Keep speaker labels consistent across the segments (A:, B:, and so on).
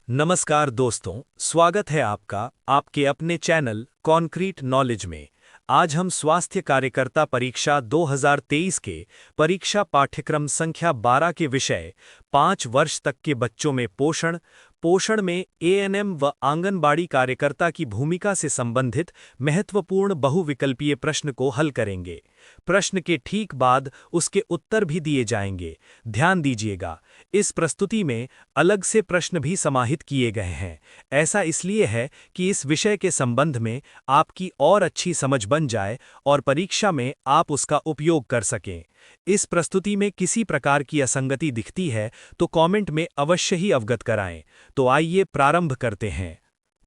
A: नमस्कार दोस्तों, स्वागत है आपका आपके अपने चैनल कॉन्क्रीट नॉलेज में। आज हम स्वास्थ्य कार्यकर्ता परीक्षा 2023 के परीक्षा पाठ्यक्रम संख्या 12 के विषय 5 वर्ष तक के बच्चों में पोषण में एएनएम व आंगनबाड़ी कार्यकर्ता की भूमिका से संबंधित महत्वपूर्ण बहुविकल्पीय प्रश्न को हल करेंगे। प्रश्न के ठीक बाद उसके उत्तर भी दिए जाएंगे। ध्यान दीजिएगा, इस प्रस्तुति में अलग से प्रश्न भी समाहित किए गए हैं। ऐसा इसलिए है कि इस विषय के संबंध में आपकी और अच्छी समझ बन जाए और परीक्षा में आप उसका उपयोग कर सकें। इस प्रस्तुति में किसी प्रकार की असंगति दिखती है तो कमेंट में अवश्य ही अवगत कराएं। तो आइए प्रारंभ करते हैं।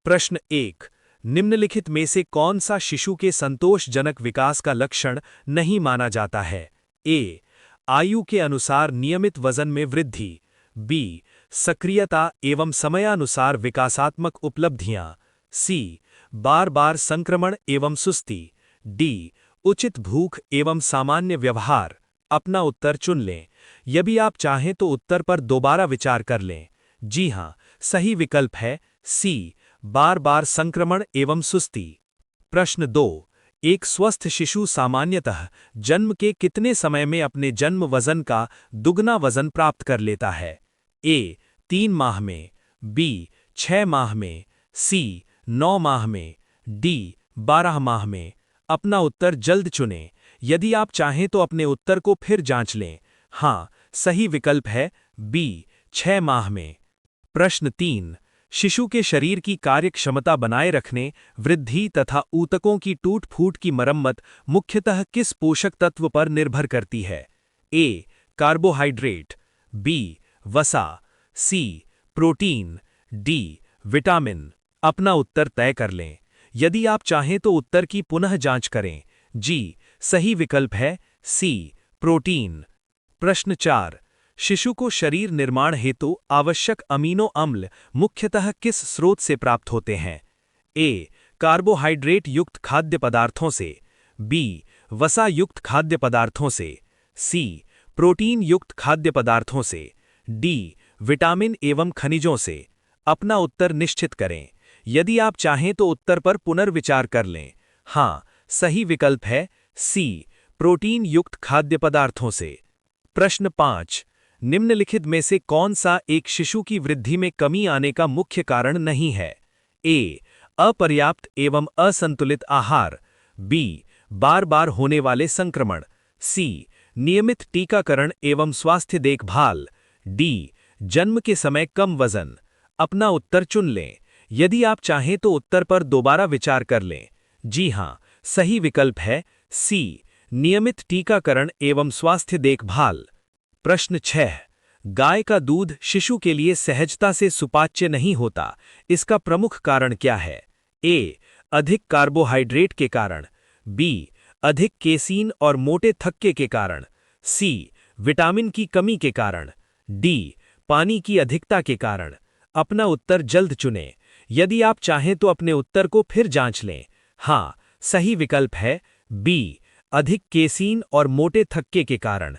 A: प्रश्न 1। निम्नलिखित में से कौन सा शिशु के संतोषजनक विकास का लक्षण नहीं माना जाता है? ए, आयु के अनुसार नियमित वजन में वृद्धि। बी, सक्रियता एवं समयानुसार विकासात्मक उपलब्धियां। सी, बार बार संक्रमण एवं सुस्ती। डी, उचित भूख एवं सामान्य व्यवहार। अपना उत्तर चुन लें। यदि आप चाहें तो उत्तर पर दोबारा विचार कर लें। जी हां, सही विकल्प है सी, बार बार संक्रमण एवं सुस्ती। प्रश्न 2। एक स्वस्थ शिशु सामान्यतः जन्म के कितने समय में अपने जन्म वजन का दुगना वजन प्राप्त कर लेता है? ए, 3 माह में। बी, 6 माह में। सी, 9 माह में। डी, 12 माह में। अपना उत्तर जल्द चुनें। यदि आप चाहें तो अपने उत्तर को फिर जांच लें। हाँ, सही विकल्प है बी, 6 माह में। प्रश्न 3। शिशु के शरीर की कार्यक्षमता बनाए रखने, वृद्धि तथा ऊतकों की टूट-फूट की मरम्मत मुख्यतः किस पोषक तत्व पर निर्भर करती है? ए, कार्बोहाइड्रेट। बी, वसा। सी, प्रोटीन। D, vitamin. अपना उत्तर तय कर लें। यदि आप चाहें तो उत्तर की पुनः जांच करें। जी, सही विकल्प है सी, प्रोटीन। प्रश्न 4। शिशु को शरीर निर्माण हेतु आवश्यक अमीनो अम्ल मुख्यतः किस स्रोत से प्राप्त होते हैं? ए, कार्बोहाइड्रेट युक्त खाद्य पदार्थों से। बी, वसा युक्त खाद्य पदार्थों से। सी, प्रोटीन युक्त खाद्य पदार्थों से। डी, विटामिन एवं खनिजों से। अपना उत्तर निश्चित करें। यदि आप चाहें तो उत्तर पर पुनर्विचार कर लें। हाँ, सही विकल्प है सी, प्रोटीन युक्त खाद्य पदार्थों से। प्रश्न 5। निम्नलिखित में से कौन सा एक शिशु की वृद्धि में कमी आने का मुख्य कारण नहीं है? ए, अपर्याप्त एवं असंतुलित आहार। बी, बार बार होने वाले संक्रमण। सी, नियमित टीकाकरण एवं स्वास्थ्य देखभाल। डी, जन्म के समय कम वजन। अपना उत्तर चुन लें। यदि आप चाहें तो उत्तर पर दोबारा विचार कर लें। जी हां, सही विकल्प है सी, नियमित टीकाकरण एवं स्वास्थ्य देखभाल। प्रश्न 6। गाय का दूध शिशु के लिए सहजता से सुपाच्य नहीं होता, इसका प्रमुख कारण क्या है? ए, अधिक कार्बोहाइड्रेट के कारण। बी, अधिक केसीन और मोटे थक्के के कारण। सी, विटामिन की कमी के कारण। डी, पानी की अधिकता के कारण। अपना उत्तर जल्द चुनें। यदि आप चाहें तो अपने उत्तर को फिर जांच लें। हाँ, सही विकल्प है बी, अधिक केसीन और मोटे थक्के के कारण।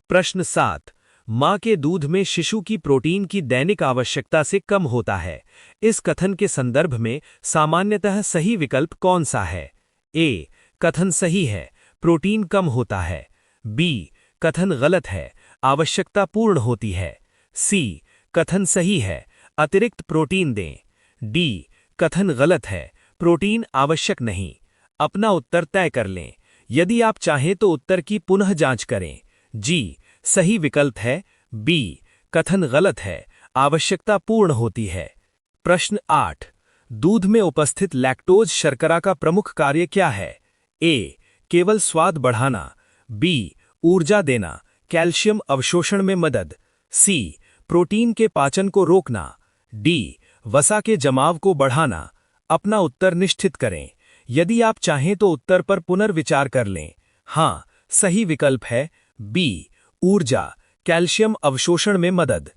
A: प्रश्न 7। मां के दूध में शिशु की प्रोटीन की दैनिक आवश्यकता से कम होता है, इस कथन के संदर्भ में सामान्यतः सही विकल्प कौन सा है? ए, कथन सही है, प्रोटीन कम होता है। बी, कथन गलत है, आवश्यकता पूर्ण होती है। सी, कथन सही है, अतिरिक्त प्रोटीन दें। डी, कथन गलत है, प्रोटीन आवश्यक नहीं। अपना उत्तर तय कर लें। यदि आप चाहें तो उत्तर की पुनः जांच करें। जी, सही विकल्प है बी, कथन गलत है, आवश्यकता पूर्ण होती है। प्रश्न 8। दूध में उपस्थित लैक्टोज शर्करा का प्रमुख कार्य क्या है? ए, केवल स्वाद बढ़ाना। बी, ऊर्जा देना, कैल्शियम अवशोषण में मदद। सी, प्रोटीन के पाचन को रोकना। डी, वसा के जमाव को बढ़ाना। अपना उत्तर निश्चित करें। यदि आप चाहें तो उत्तर पर पुनर्विचार कर लें। हाँ, सही विकल्प है बी, ऊर्जा, कैल्शियम अवशोषण में मदद।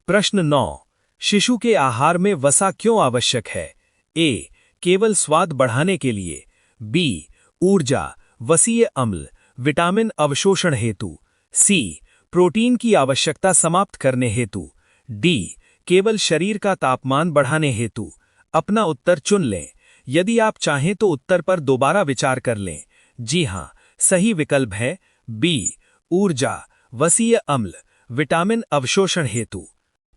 A: प्रश्न 9। शिशु के आहार में वसा क्यों आवश्यक है? ए, केवल स्वाद बढ़ाने के लिए। बी, ऊर्जा, वसीय अम्ल, विटामिन अवशोषण हेतु। सी, प्रोटीन की आवश्यकता समाप्त करने हेतु। डी, केवल शरीर का तापमान बढ़ाने हेतु। अपना उत्तर चुन लें। यदि आप चाहें तो उत्तर पर दोबारा विचार कर लें। जी हां, सही विकल्प है बी, ऊर्जा, वसीय अम्ल, विटामिन अवशोषण हेतु।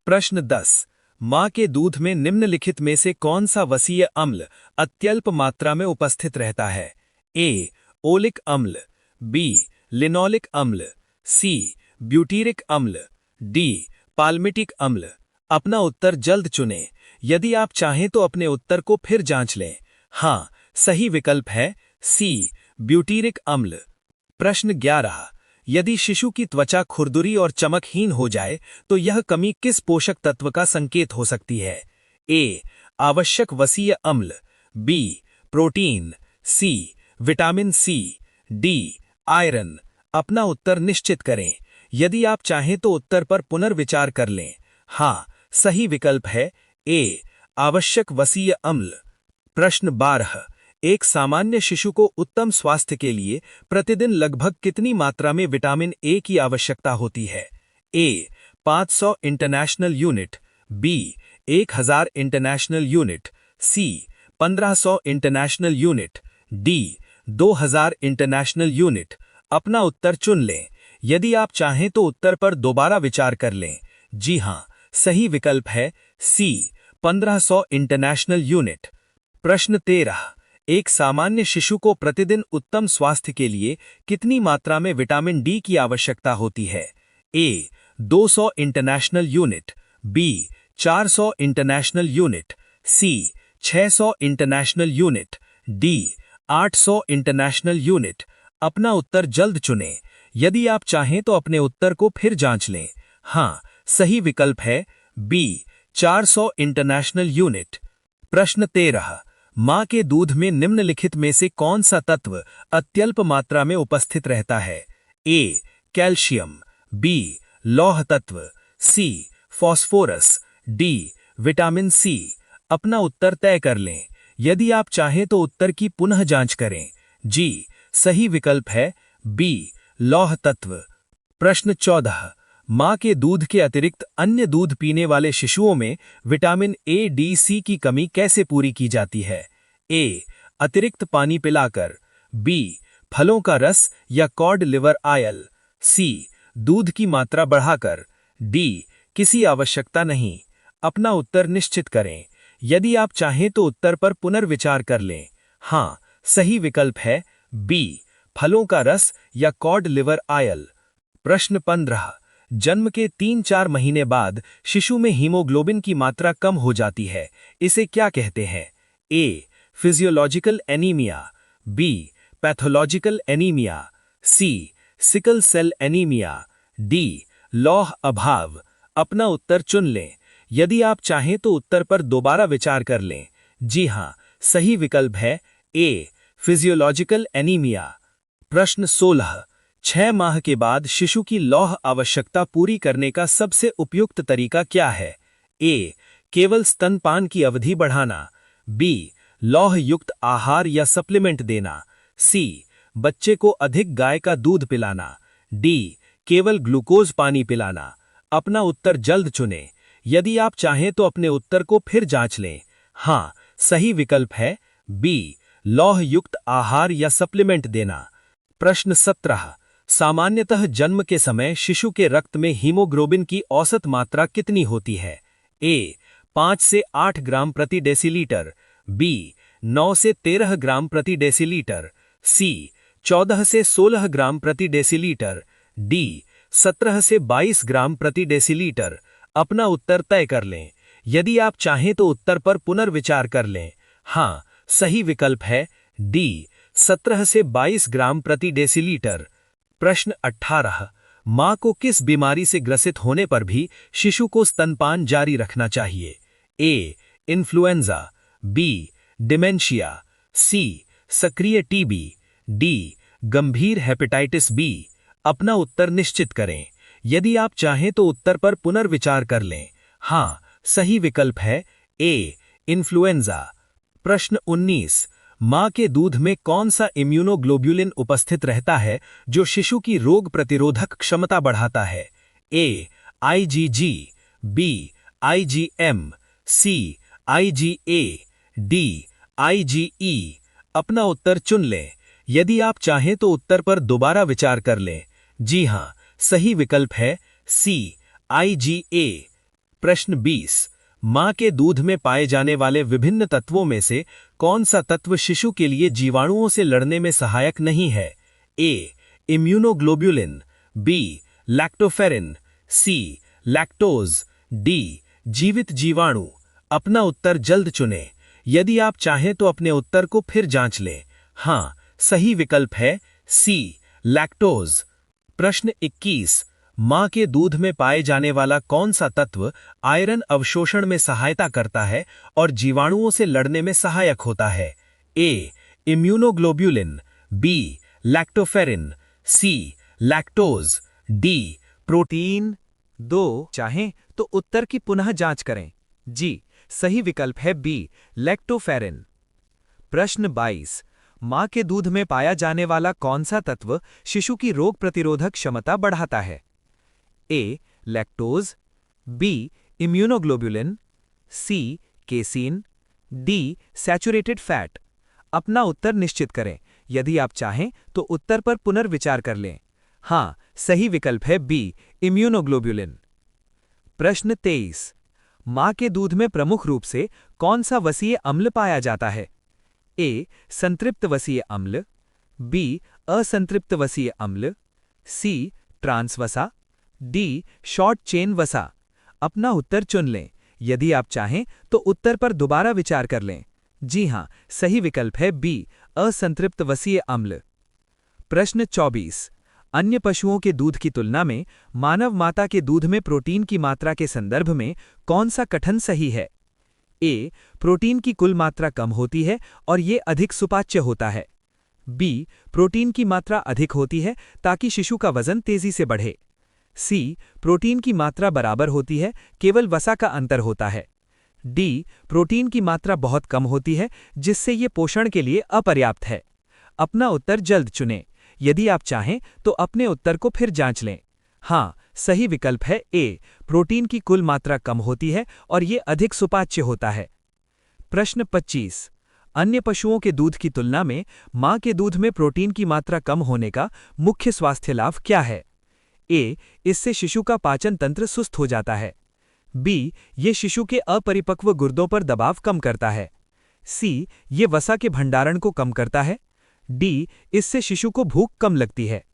A: प्रश्न 10। मां के दूध में निम्नलिखित में से कौन सा वसीय अम्ल अत्यल्प मात्रा में उपस्थित रहता है? ए, ओलिक अम्ल, बी, लिनोलिक अम्ल, सी, ब्यूटीरिक अम्ल, डी, पाल्मिटिक अम्ल। अपना उत्तर जल्द चुनें। यदि आप चाहें तो अपने उत्तर को फिर जांच लें। हां, सही विकल्प है सी, ब्यूटीरिक अम्ल। प्रश्न 11। यदि शिशु की त्वचा खुरदुरी और चमकहीन हो जाए तो यह कमी किस पोषक तत्व का संकेत हो सकती है? ए, आवश्यक वसीय अम्ल, बी, प्रोटीन, सी, विटामिन सी, डी, आयरन। अपना उत्तर निश्चित करें। यदि आप चाहें तो उत्तर पर पुनर्विचार कर लें। हां, सही विकल्प है ए, आवश्यक वसीय अम्ल। प्रश्न 12। एक सामान्य शिशु को उत्तम स्वास्थ्य के लिए प्रतिदिन लगभग कितनी मात्रा में विटामिन ए की आवश्यकता होती है? A, 500 international unit, B, 1000 international unit, C, 1500 international unit, D, 2000 international unit. अपना उत्तर चुन लें। यदि आप चाहें तो उत्तर पर दोबारा विचार कर लें। जी हां, सही विकल्प है सी, 1500 इंटरनेशनल यूनिट। प्रश्न 13। एक सामान्य शिशु को प्रतिदिन उत्तम स्वास्थ्य के लिए कितनी मात्रा में विटामिन डी की आवश्यकता होती है? A, 200 international unit, B, 400 international unit, C, 600 international unit, D, 800 international unit. अपना उत्तर जल्द चुनें। यदि आप चाहें तो अपने उत्तर को फिर जांच लें। हां, सही विकल्प है बी, 400 इंटरनेशनल यूनिट। प्रश्न 13। मां के दूध में निम्नलिखित में से कौन सा तत्व अत्यल्प मात्रा में उपस्थित रहता है? ए, कैल्शियम, बी, लौह तत्व, सी, फास्फोरस, डी, विटामिन सी। अपना उत्तर तय कर लें। यदि आप चाहें तो उत्तर की पुनः जांच करें। जी, सही विकल्प है बी, लौह तत्व। प्रश्न 14। मां के दूध के अतिरिक्त अन्य दूध पीने वाले शिशुओं में विटामिन ए, डी, सी की कमी कैसे पूरी की जाती है? ए, अतिरिक्त पानी पिलाकर, बी, फलों का रस या कॉड लिवर आयल, सी, दूध की मात्रा बढ़ाकर, डी, किसी आवश्यकता नहीं। अपना उत्तर निश्चित करें। यदि आप चाहें तो उत्तर पर पुनर्विचार कर लें। हां, सही विकल्प है बी, फलों का रस या कॉड लिवर आयल। प्रश्न 15। जन्म के 3-4 महीने बाद शिशु में हीमोग्लोबिन की मात्रा कम हो जाती है, इसे क्या कहते हैं? A, physiological anaemia, B, pathological anaemia, C, sickle cell anaemia, D, लौह अभाव। अपना उत्तर चुन लें। यदि आप चाहें तो उत्तर पर दोबारा विचार कर लें। जी हां, सही विकल्प है ए, फिजियोलॉजिकल एनीमिया। प्रश्न 16। 6 माह के बाद शिशु की लौह आवश्यकता पूरी करने का सबसे उपयुक्त तरीका क्या है? ए, केवल स्तनपान की अवधि बढ़ाना, बी, लौह युक्त आहार या सप्लीमेंट देना, सी, बच्चे को अधिक गाय का दूध पिलाना, डी, केवल ग्लूकोज पानी पिलाना। अपना उत्तर जल्द चुनें। यदि आप चाहें तो अपने उत्तर को फिर जांच लें। हां, सही विकल्प है बी, लौह युक्त आहार या सप्लीमेंट देना। प्रश्न 17। सामान्यतः जन्म के समय शिशु के रक्त में हीमोग्लोबिन की औसत मात्रा कितनी होती है? ए, 5 से 8 ग्राम प्रति डेसीलीटर, बी, 9 से 13 ग्राम प्रति डेसीलीटर, सी, 14 से 16 ग्राम प्रति डेसीलीटर, डी, 17 से 22 ग्राम प्रति डेसीलीटर। अपना उत्तर तय कर लें। यदि आप चाहें तो उत्तर पर पुनर्विचार कर लें। हां, सही विकल्प है डी, 17 से 22 ग्राम प्रति डेसीलीटर। प्रश्न 18। मां को किस बीमारी से ग्रसित होने पर भी शिशु को स्तनपान जारी रखना चाहिए? ए, इन्फ्लुएंजा, बी, डिमेंशिया, सी, सक्रिय टीबी, डी, गंभीर हेपेटाइटिस बी। अपना उत्तर निश्चित करें। यदि आप चाहें तो उत्तर पर पुनर्विचार कर लें। हां, सही विकल्प है ए, इन्फ्लुएंजा। प्रश्न 19। मां के दूध में कौन सा इम्यूनोग्लोब्युलिन उपस्थित रहता है जो शिशु की रोग प्रतिरोधक क्षमता बढ़ाता है? A, IgG, B, IgM, C, IgA, D, IgE। अपना उत्तर चुन लें। यदि आप चाहें तो उत्तर पर दोबारा विचार कर लें। जी हाँ, सही विकल्प है C, IgA। प्रश्न 20। मां के दूध में पाए जाने वाले विभिन्न तत्वों में से कौन सा तत्व शिशु के लिए जीवाणुओं से लड़ने में सहायक नहीं है? A, immunoglobulin, B, lactoferrin, C, lactose, D, जीवित जीवाणु। अपना उत्तर जल्द चुनें। यदि आप चाहें तो अपने उत्तर को फिर जांच लें। हाँ, सही विकल्प है C, लैक्टोज। प्रश्न 21। मां के दूध में पाए जाने वाला कौन सा तत्व आयरन अवशोषण में सहायता करता है और जीवाणुओं से लड़ने में सहायक होता है? A, immunoglobulin, B, lactoferrin, C, lactose, D, protein. 2 चाहें तो उत्तर की पुनः जांच करें। जी, सही विकल्प है B, लैक्टोफेरिन। प्रश्न 22। मां के दूध में पाया जाने वाला कौन सा तत्व शिशु की रोग प्रतिरोधक क्षमता बढ़ाता है? A, lactose, B, immunoglobulin, C, casein, D, saturated fat. अपना उत्तर निश्चित करें। यदि आप चाहें तो उत्तर पर पुनर्विचार कर लें। हाँ, सही विकल्प है B, इम्यूनोग्लोब्युलिन। प्रश्न 23। मां के दूध में प्रमुख रूप से कौन सा वसीय अम्ल पाया जाता है? A, संतृप्त वसीय अम्ल, B, असंतृप्त वसीय अम्ल, C, ट्रांस वसा, D, शॉर्ट चेन वसा। अपना उत्तर चुन लें। यदि आप चाहें तो उत्तर पर दोबारा विचार कर लें। जी हां, सही विकल्प है B, असंतृप्त वसीय अम्ल। प्रश्न 24। अन्य पशुओं के दूध की तुलना में मानव माता के दूध में प्रोटीन की मात्रा के संदर्भ में कौन सा कथन सही है? A, प्रोटीन की कुल मात्रा कम होती है और ये अधिक सुपाच्य होता है। B, प्रोटीन की मात्रा अधिक होती है ताकि शिशु का वजन तेजी से बढ़े। C, प्रोटीन की मात्रा बराबर होती है, केवल वसा का अंतर होता है। D, प्रोटीन की मात्रा बहुत कम होती है जिससे ये पोषण के लिए अपर्याप्त है। अपना उत्तर जल्द चुनें। यदि आप चाहें तो अपने उत्तर को फिर जांच लें। हाँ, सही विकल्प है A, प्रोटीन की कुल मात्रा कम होती है और ये अधिक सुपाच्य होता है। प्रश्न 25। अन्य पशुओं के दूध की तुलना में मां के दूध में प्रोटीन की मात्रा कम होने का मुख्य स्वास्थ्य लाभ क्या है? A, इससे शिशु का पाचन तंत्र सुस्त हो जाता है। B, ये शिशु के अपरिपक्व गुर्दों पर दबाव कम करता है। C, ये वसा के भंडारण को कम करता है। D, इससे शिशु को भूख कम लगती है।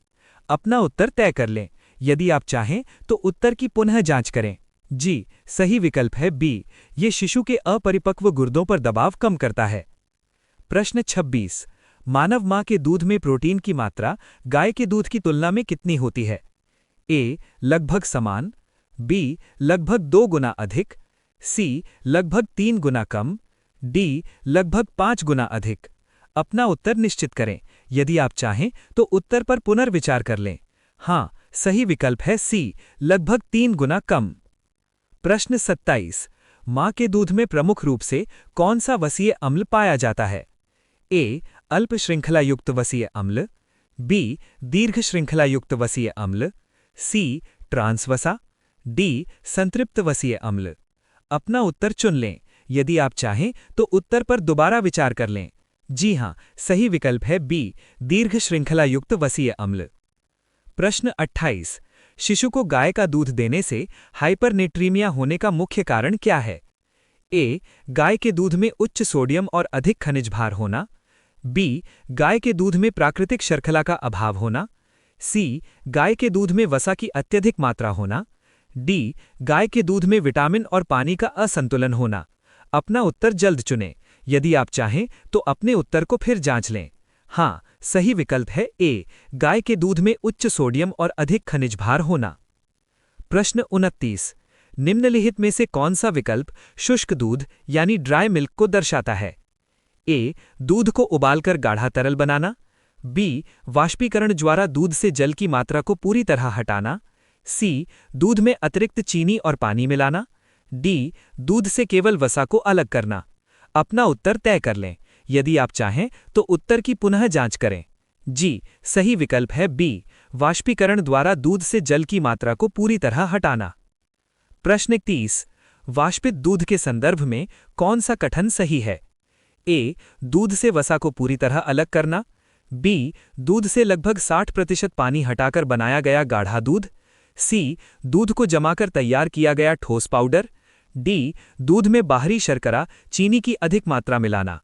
A: अपना उत्तर तय कर लें। यदि आप चाहें तो उत्तर की पुनः जांच करें। जी, सही विकल्प है B, ये शिशु के अपरिपक्व गुर्दों पर दबाव कम करता है। प्रश्न 26। मानव मां के दूध में प्रोटीन की मात्रा गाय के दूध की तुलना में कितनी होती है? A, लगभग समान, B, लगभग 2 गुना अधिक, C, लगभग 3 गुना कम, D, लगभग 5 गुना अधिक। अपना उत्तर निश्चित करें। यदि आप चाहें तो उत्तर पर पुनर्विचार कर लें। हाँ, सही विकल्प है C, लगभग 3 गुना कम। प्रश्न 27। मां के दूध में प्रमुख रूप से कौन सा वसीय अम्ल पाया जाता है? A, अल्प श्रृंखलायुक्त वसीय अम्ल, B, दीर्घ श्रृंखलायुक्त वसीय अम्ल, C, ट्रांस वसा, D, संतृप्त वसीय अम्ल। अपना उत्तर चुन लें। यदि आप चाहें तो उत्तर पर दोबारा विचार कर लें। जी हां, सही विकल्प है B, दीर्घ श्रृंखलायुक्त वसीय अम्ल। प्रश्न 28। शिशु को गाय का दूध देने से हाइपरनेट्रीमिया होने का मुख्य कारण क्या है? A, गाय के दूध में उच्च सोडियम और अधिक खनिज भार होना, B, गाय के दूध में प्राकृतिक शर्करा का अभाव होना, C, गाय के दूध में वसा की अत्यधिक मात्रा होना, D, गाय के दूध में विटामिन और पानी का असंतुलन होना। अपना उत्तर जल्द चुनें। यदि आप चाहें तो अपने उत्तर को फिर जांच लें। हाँ, सही विकल्प है A, गाय के दूध में उच्च सोडियम और अधिक खनिज भार होना। प्रश्न 29। निम्नलिखित में से कौन सा विकल्प शुष्क दूध यानी ड्राई मिल्क को दर्शाता है? A, दूध को उबालकर गाढ़ा तरल बनाना, B, वाष्पीकरण द्वारा दूध से जल की मात्रा को पूरी तरह हटाना, C, दूध में अतिरिक्त चीनी और पानी मिलाना, D, दूध से केवल वसा को अलग करना। अपना उत्तर तय कर लें। यदि आप चाहें तो उत्तर की पुनः जांच करें। जी, सही विकल्प है B, वाष्पीकरण द्वारा दूध से जल की मात्रा को पूरी तरह हटाना। प्रश्न 30।
B: वाष्पित दूध के संदर्भ में कौन सा कथन सही है? ए, दूध से वसा को पूरी तरह अलग करना। बी, दूध से लगभग 60% पानी हटाकर बनाया गया गाढ़ा दूध। सी, दूध को जमाकर तैयार किया गया ठोस पाउडर। डी, दूध में बाहरी शर्करा चीनी की अधिक मात्रा मिलाना।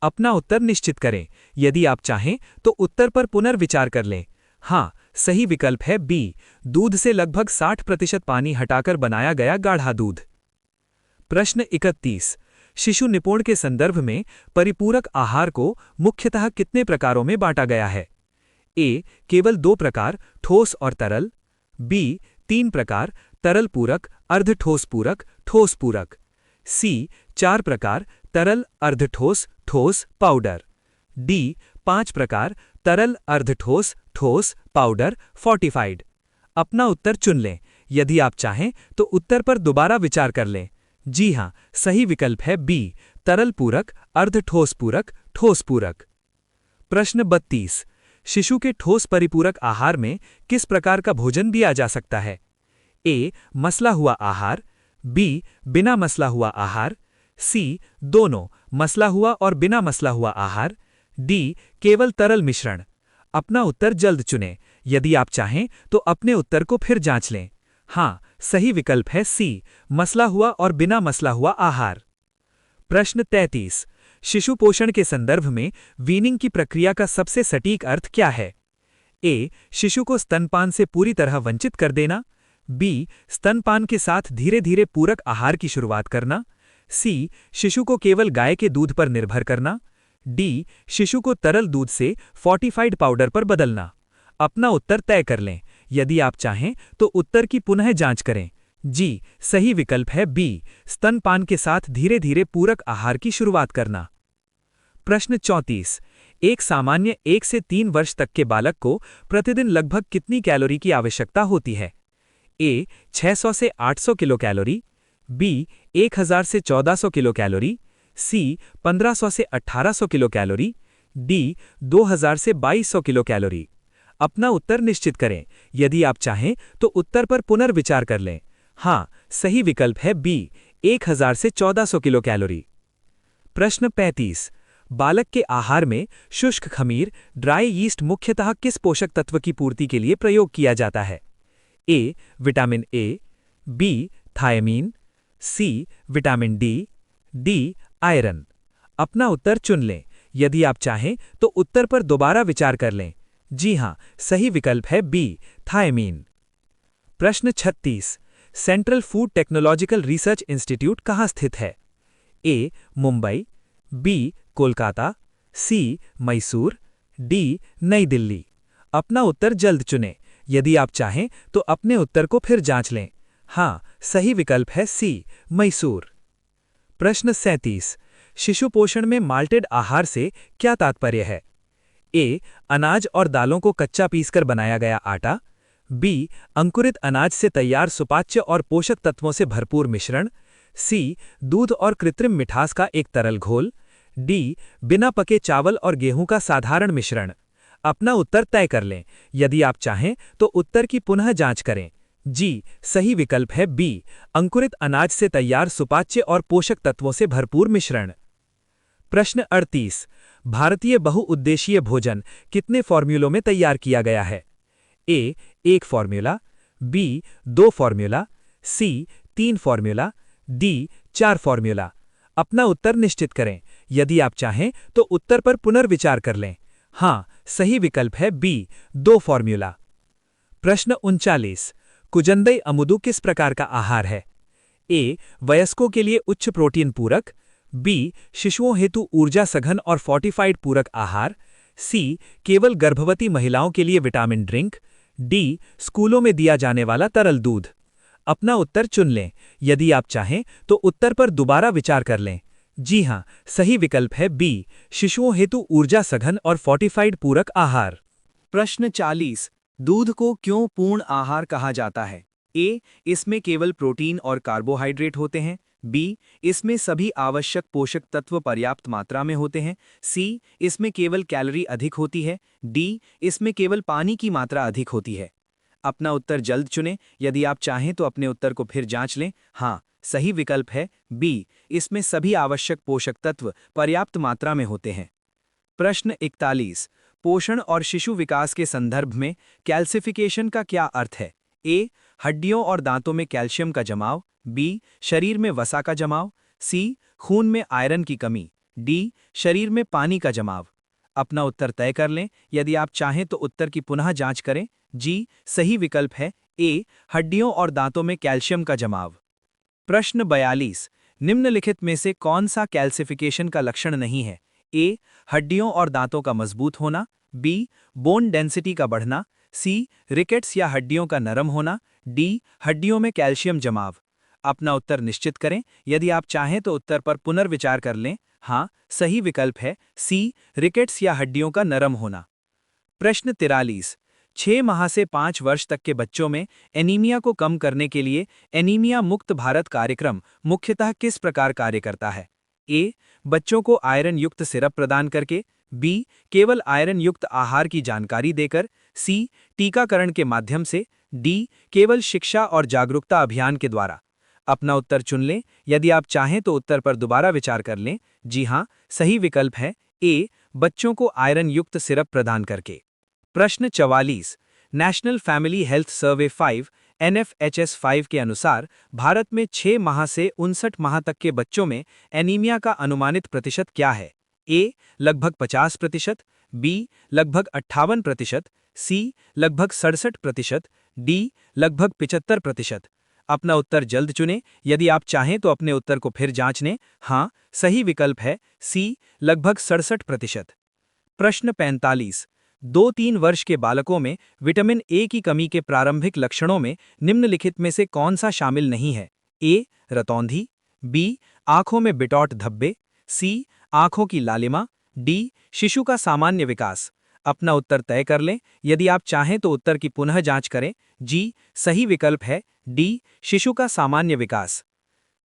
B: अपना उत्तर निश्चित करें। यदि आप चाहें तो उत्तर पर पुनर्विचार कर लें। हाँ, सही विकल्प है बी, दूध से लगभग 60% पानी हटाकर बनाया गया गाढ़ा दूध। प्रश्न 31। शिशु निपुण के संदर्भ में परिपूरक आहार को मुख्यतः कितने प्रकारों में बांटा गया है? ए, केवल 2 प्रकार, ठोस और तरल। बी, 3 प्रकार, तरल पूरक, अर्धठोस पूरक, ठोस पूरक। सी, 4 प्रकार, तरल, अर्धठोस, ठोस, पाउडर। डी, 5 प्रकार, तरल, अर्धठोस, ठोस, पाउडर, फोर्टिफाइड। अपना उत्तर चुन लें। यदि आप चाहें तो उत्तर पर दोबारा विचार कर लें। जी हां, सही विकल्प है बी, तरल पूरक, अर्धठोस पूरक, ठोस पूरक। प्रश्न 32। शिशु के ठोस परिपूरक आहार में किस प्रकार का भोजन दिया जा सकता है? ए, मसला हुआ आहार। बी, बिना मसला हुआ आहार। सी, दोनों, मसला हुआ और बिना मसला हुआ आहार। डी, केवल तरल मिश्रण। अपना उत्तर जल्द चुनें। यदि आप चाहें तो अपने उत्तर को फिर जांच लें। हाँ, सही विकल्प है सी, मसला हुआ और बिना मसला हुआ आहार। प्रश्न 33। शिशु पोषण के संदर्भ में वीनिंग की प्रक्रिया का सबसे सटीक अर्थ क्या है? ए, शिशु को स्तनपान से पूरी तरह वंचित कर देना। बी, स्तनपान के साथ धीरे धीरे पूरक आहार की शुरुआत करना। सी, शिशु को केवल गाय के दूध पर निर्भर करना। डी, शिशु को तरल दूध से फोर्टिफाइड पाउडर पर बदलना। अपना उत्तर तय कर लें। यदि आप चाहें तो उत्तर की पुनः जांच करें। जी, सही विकल्प है बी, स्तनपान के साथ धीरे धीरे पूरक आहार की शुरुआत करना। प्रश्न 34। एक सामान्य 1 से 3 वर्ष तक के बालक को प्रतिदिन लगभग कितनी कैलोरी की आवश्यकता होती है? ए, 600 से 800 किलो कैलोरी। बी, 1000 से 1400 किलो कैलोरी। सी, 1500 से 1800 किलो कैलोरी। डी, 2000 से 2200 किलो कैलोरी। अपना उत्तर निश्चित करें। यदि आप चाहें तो उत्तर पर पुनर्विचार कर लें। हाँ, सही विकल्प है बी, 1000 से 1400 किलो कैलोरी। प्रश्न 35। बालक के आहार में शुष्क खमीर, ड्राई यीस्ट मुख्यतः किस पोषक तत्व की पूर्ति के लिए प्रयोग किया जाता है? A, vitamin A. B, thiamine. C, vitamin D. D, iron. अपना उत्तर चुन लें। यदि आप चाहें तो उत्तर पर दोबारा विचार कर लें। जी हां, सही विकल्प है बी, थायमीन। प्रश्न 36। Central food technological research institute कहाँ स्थित है? A, Mumbai. B, Kolkata. C, Mysore. D, New Delhi. अपना उत्तर जल्द चुनें। यदि आप चाहें तो अपने उत्तर को फिर जांच लें। हाँ, सही विकल्प है सी, मैसूर। प्रश्न 37। शिशु पोषण में माल्टेड आहार से क्या तात्पर्य है? ए, अनाज और दालों को कच्चा पीसकर बनाया गया आटा। बी, अंकुरित अनाज से तैयार सुपाच्य और पोषक तत्वों से भरपूर मिश्रण। सी, दूध और कृत्रिम मिठास का एक तरल घोल। डी, बिना पके चावल और गेहूं का साधारण मिश्रण। अपना उत्तर तय कर लें। यदि आप चाहें तो उत्तर की पुनः जांच करें। जी, सही विकल्प है बी, अंकुरित अनाज से तैयार सुपाच्य और पोषक तत्वों से भरपूर मिश्रण। प्रश्न 38। भारतीय बहुउद्देशीय भोजन कितने फॉर्म्यूलों में तैयार किया गया है? A, 1 formula. B, 2 formula. C, 3 formula. D, 4 formula. अपना उत्तर निश्चित करें। यदि आप चाहें तो उत्तर पर पुनर्विचार कर लें। हाँ, सही विकल्प है बी, 2 फॉर्म्यूला। प्रश्न 39। कुजंदई अमुदु किस प्रकार का आहार है? ए, वयस्कों के लिए उच्च प्रोटीन पूरक। बी, शिशुओं हेतु ऊर्जा सघन और फोर्टिफाइड पूरक आहार। सी, केवल गर्भवती महिलाओं के लिए विटामिन ड्रिंक। डी, स्कूलों में दिया जाने वाला तरल दूध। अपना उत्तर चुन लें। यदि आप चाहें तो उत्तर पर दोबारा विचार कर लें। जी हां, सही विकल्प है बी, शिशुओं हेतु ऊर्जा सघन और फोर्टिफाइड पूरक आहार।
A: प्रश्न 40। दूध को क्यों पूर्ण आहार कहा जाता है? ए, इसमें केवल प्रोटीन और कार्बोहाइड्रेट होते हैं। बी, इसमें सभी आवश्यक पोषक तत्व पर्याप्त मात्रा में होते हैं। सी, इसमें केवल कैलोरी अधिक होती है। डी, इसमें केवल पानी की मात्रा अधिक होती है। अपना उत्तर जल्द चुनें। यदि आप चाहें तो अपने उत्तर को फिर जांच लें। हाँ, सही विकल्प है बी। इसमें सभी आवश्यक पोषक तत्व पर्याप्त मात्रा में होते हैं। प्रश्न 41। पोषण और शिशु विकास के संदर्भ में कैल्सिफिकेशन का क्या अर्थ है? ए, हड्डियों और दांतों में कैल्शियम का जमाव। बी, शरीर में वसा का जमाव। सी, खून में आयरन की कमी। डी, शरीर में पानी का जमाव। अपना उत्तर तय कर लें। यदि आप चाहें तो उत्तर की पुनः जांच करें। जी, सही विकल्प है ए, हड्डियों और दांतों में कैल्शियम का जमाव। प्रश्न 42। निम्नलिखित में से कौन सा कैल्सिफिकेशन का लक्षण नहीं है? ए, हड्डियों और दांतों का मजबूत होना। बी, बोन डेंसिटी का बढ़ना। सी, रिकेट्स या हड्डियों का नरम होना। डी, हड्डियों में कैल्शियम जमाव। अपना उत्तर निश्चित करें। यदि आप चाहें तो उत्तर पर पुनर्विचार कर लें। हाँ, सही विकल्प है सी, रिकेट्स या हड्डियों का नरम होना। प्रश्न 43। 6 माह से 5 वर्ष तक के बच्चों में एनीमिया को कम करने के लिए एनीमिया मुक्त भारत कार्यक्रम मुख्यतः किस प्रकार कार्य करता है? ए, बच्चों को आयरन युक्त सिरप प्रदान करके। बी, केवल आयरन युक्त आहार की जानकारी देकर। सी, टीकाकरण के माध्यम से। डी, केवल शिक्षा और जागरूकता अभियान के द्वारा। अपना उत्तर चुन लें। यदि आप चाहें तो उत्तर पर दोबारा विचार कर लें। जी हाँ, सही विकल्प है ए, बच्चों को आयरन युक्त सिरप प्रदान करके। प्रश्न 44। National family health survey 5 NFHS 5 के अनुसार भारत में 6 माह से 59 माह तक के बच्चों में एनीमिया का अनुमानित प्रतिशत क्या है? ए, लगभग 50%। बी, लगभग 58%। सी, लगभग 67%। डी, लगभग 75%। अपना उत्तर जल्द चुनें। यदि आप चाहें तो अपने उत्तर को फिर जांच लें। हाँ, सही विकल्प है सी, लगभग 67%। प्रश्न 45। 2-3 वर्ष के बालकों में विटामिन ए की कमी के प्रारंभिक लक्षणों में निम्नलिखित में से कौन सा शामिल नहीं है? ए, रतौंधी। बी, आंखों में बिटौट धब्बे। सी, आंखों की लालिमा। डी, शिशु का सामान्य विकास। अपना उत्तर तय कर लें। यदि आप चाहें तो उत्तर की पुनः जांच करें। जी, सही विकल्प है डी, शिशु का सामान्य विकास।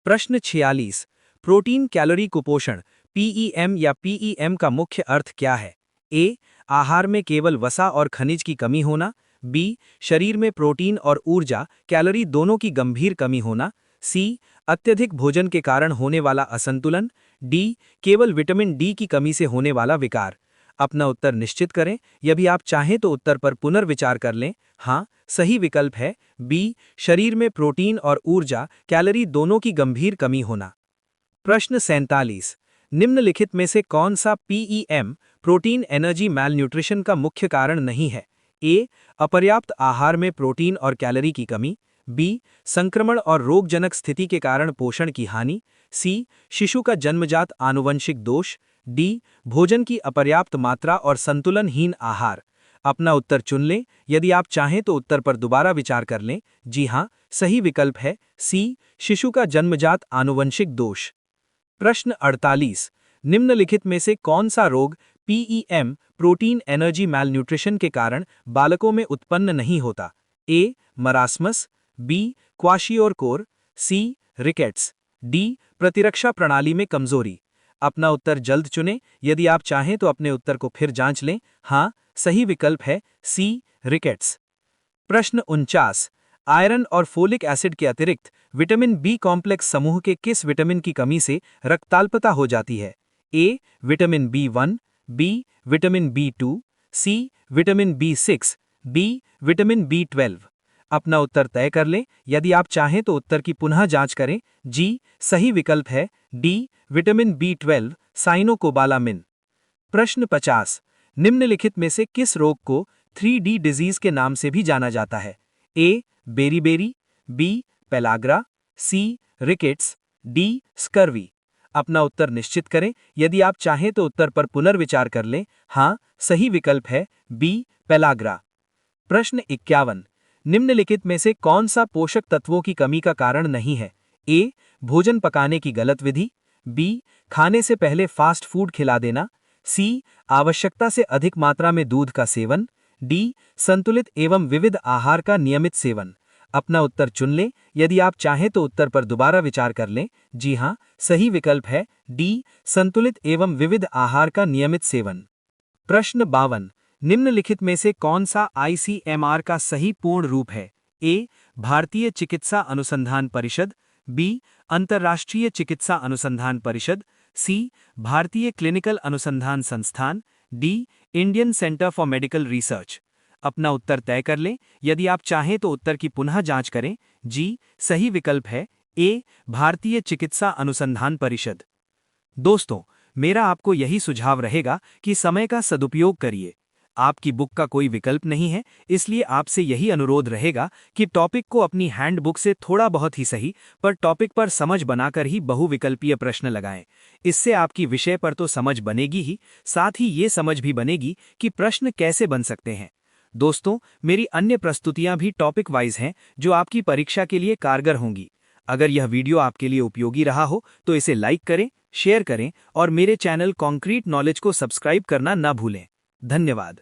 A: प्रश्न 46। प्रोटीन कैलोरी कुपोषण PEM या PEM का मुख्य अर्थ क्या है? ए, आहार में केवल वसा और खनिज की कमी होना। बी, शरीर में प्रोटीन और ऊर्जा कैलोरी दोनों की गंभीर कमी होना। सी, अत्यधिक भोजन के कारण होने वाला असंतुलन। डी, केवल विटामिन डी की कमी से होने वाला विकार। अपना उत्तर निश्चित करें। यदि आप चाहें तो उत्तर पर पुनर्विचार कर लें। हाँ, सही विकल्प है बी, शरीर में प्रोटीन और ऊर्जा कैलोरी दोनों की गंभीर कमी होना। प्रश्न 47। निम्नलिखित में से कौन सा PEM प्रोटीन एनर्जी मैलन्यूट्रिशन का मुख्य कारण नहीं है? ए, अपर्याप्त आहार में प्रोटीन और कैलोरी की कमी। बी, संक्रमण और रोगजनक स्थिति के कारण पोषण की हानि। सी, शिशु का जन्मजात आनुवंशिक दोष। डी, भोजन की अपर्याप्त मात्रा और संतुलनहीन आहार। अपना उत्तर चुन लें। यदि आप चाहें तो उत्तर पर दोबारा विचार कर लें। जी हाँ, सही विकल्प है सी, शिशु का जन्मजात आनुवंशिक दोष। प्रश्न 48। निम्नलिखित में से कौन सा रोग PEM प्रोटीन एनर्जी मैलन्यूट्रिशन के कारण बालकों में उत्पन्न नहीं होता? A, marasmus. B, kwashiorkor. C, rickets. D, प्रतिरक्षा प्रणाली में कमजोरी। अपना उत्तर जल्द चुनें। यदि आप चाहें तो अपने उत्तर को फिर जांच लें। हाँ, सही विकल्प है सी, रिकेट्स। प्रश्न 49। आयरन और फोलिक एसिड के अतिरिक्त विटामिन बी कॉम्प्लेक्स समूह के किस विटामिन की कमी से रक्ताल्पता हो जाती है? A, vitamin B1। B, vitamin B2। C, vitamin B6। D, vitamin B12। अपना उत्तर तय कर लें। यदि आप चाहें तो उत्तर की पुनः जांच करें। जी, सही विकल्प है डी, विटामिन B12 साइनोकोबालामिन। प्रश्न 50। निम्नलिखित में से किस रोग को 3D डिजीज के नाम से भी जाना जाता है? A, beriberi. B, pellagra. C, rickets. D, scurvy. अपना उत्तर निश्चित करें। यदि आप चाहें तो उत्तर पर पुनर्विचार कर लें। हाँ, सही विकल्प है बी, पेलाग्रा। प्रश्न 51। निम्नलिखित में से कौन सा पोषक तत्वों की कमी का कारण नहीं है? ए, भोजन पकाने की गलत विधि। बी, खाने से पहले फास्ट फूड खिला देना। सी, आवश्यकता से अधिक मात्रा में दूध का सेवन। डी, संतुलित एवं विविध आहार का नियमित सेवन। अपना उत्तर चुन लें। यदि आप चाहें तो उत्तर पर दोबारा विचार कर लें। जी हाँ, सही विकल्प है डी, संतुलित एवं विविध आहार का नियमित सेवन। प्रश्न 52। निम्नलिखित में से कौन सा आईसीएमआर का सही पूर्ण रूप है? ए. भारतीय चिकित्सा अनुसंधान परिषद, बी. अंतर्राष्ट्रीय चिकित्सा अनुसंधान परिषद, सी. भारतीय क्लिनिकल अनुसंधान संस्थान, D. Indian centre for medical research. अपना उत्तर तय कर लें। यदि आप चाहें तो उत्तर की पुनः जांच करें। जी, सही विकल्प है ए. भारतीय चिकित्सा अनुसंधान परिषद। दोस्तों, मेरा आपको यही सुझाव रहेगा कि समय का सदुपयोग करिए। आपकी बुक का कोई विकल्प नहीं है, इसलिए आपसे यही अनुरोध रहेगा कि टॉपिक को अपनी हैंडबुक से थोड़ा बहुत ही सही, पर टॉपिक पर समझ बनाकर ही बहुविकल्पीय प्रश्न लगाएं। इससे आपकी विषय पर तो समझ बनेगी ही, साथ ही ये समझ भी बनेगी कि प्रश्न कैसे बन सकते हैं। दोस्तों, मेरी अन्य प्रस्तुतियां भी टॉपिक वाइज हैं, जो आपकी परीक्षा के लिए कारगर होंगी। अगर यह वीडियो आपके लिए उपयोगी रहा हो तो इसे लाइक करें, शेयर करें और मेरे चैनल कॉन्क्रीट नॉलेज को सब्सक्राइब करना न भूलें। धन्यवाद।